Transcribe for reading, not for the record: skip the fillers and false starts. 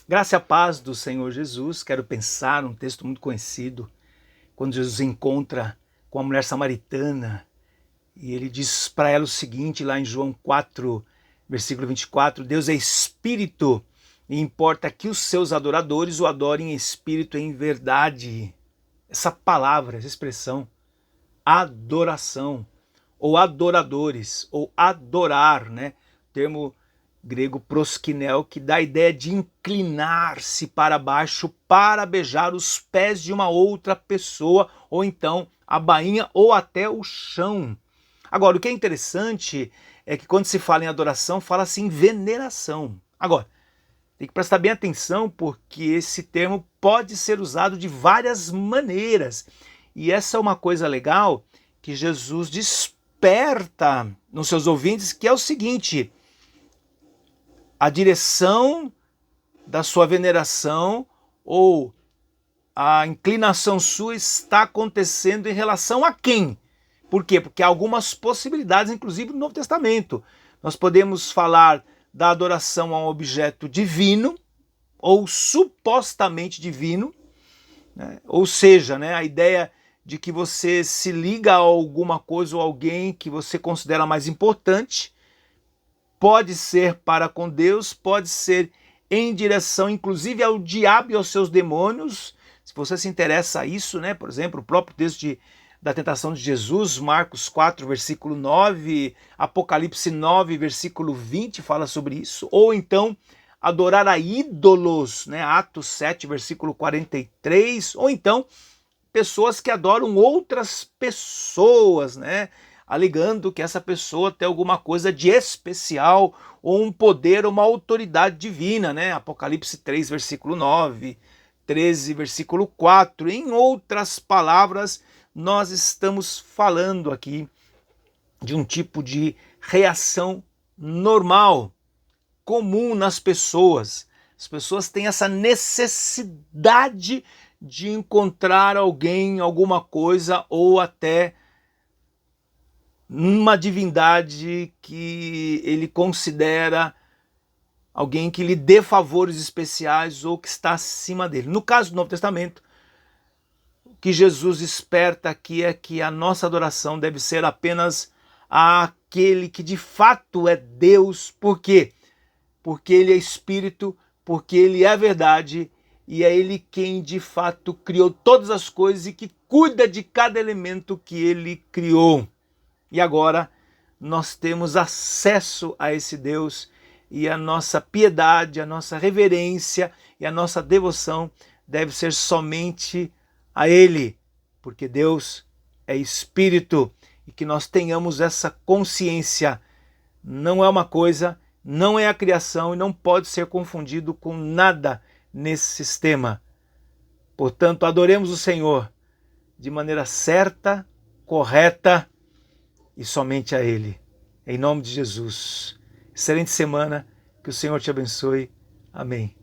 Graça e a paz do Senhor Jesus. Quero pensar um texto muito conhecido, quando Jesus encontra com a mulher samaritana e ele diz para ela o seguinte, lá em João 4, versículo 24: Deus é espírito e importa que os seus adoradores o adorem em espírito e em verdade. Essa palavra, essa expressão, adoração, ou adoradores, ou adorar, né? Termo grego proskinel, que dá a ideia de inclinar-se para baixo para beijar os pés de uma outra pessoa, ou então a bainha ou até o chão. Agora, o que é interessante é que quando se fala em adoração, fala-se em veneração. Agora, tem que prestar bem atenção porque esse termo pode ser usado de várias maneiras. E essa é uma coisa legal que Jesus desperta nos seus ouvintes, que é o seguinte: a direção da sua veneração ou a inclinação sua está acontecendo em relação a quem? Por quê? Porque há algumas possibilidades, inclusive no Novo Testamento. Nós podemos falar da adoração a um objeto divino ou supostamente divino, né? Ou seja, né, a ideia de que você se liga a alguma coisa ou alguém que você considera mais importante. Pode ser para com Deus, pode ser em direção inclusive ao diabo e aos seus demônios. Se você se interessa a isso, né? Por exemplo, o próprio texto da tentação de Jesus, Marcos 4, versículo 9, Apocalipse 9, versículo 20, fala sobre isso. Ou então, adorar a ídolos, né? Atos 7, versículo 43. Ou então, pessoas que adoram outras pessoas, né? Alegando que essa pessoa tem alguma coisa de especial, ou um poder, ou uma autoridade divina, né? Apocalipse 3, versículo 9, 13, versículo 4. Em outras palavras, nós estamos falando aqui de um tipo de reação normal, comum nas pessoas. As pessoas têm essa necessidade de encontrar alguém, alguma coisa, ou até uma divindade que ele considera alguém que lhe dê favores especiais ou que está acima dele. No caso do Novo Testamento, o que Jesus desperta aqui é que a nossa adoração deve ser apenas àquele que de fato é Deus. Por quê? Porque ele é espírito, porque ele é verdade e é ele quem de fato criou todas as coisas e que cuida de cada elemento que ele criou. E agora nós temos acesso a esse Deus e a nossa piedade, a nossa reverência e a nossa devoção deve ser somente a Ele, porque Deus é Espírito e que nós tenhamos essa consciência. Não é uma coisa, não é a criação e não pode ser confundido com nada nesse sistema. Portanto, adoremos o Senhor de maneira certa, correta e somente a Ele. Em nome de Jesus. Excelente semana, que o Senhor te abençoe. Amém.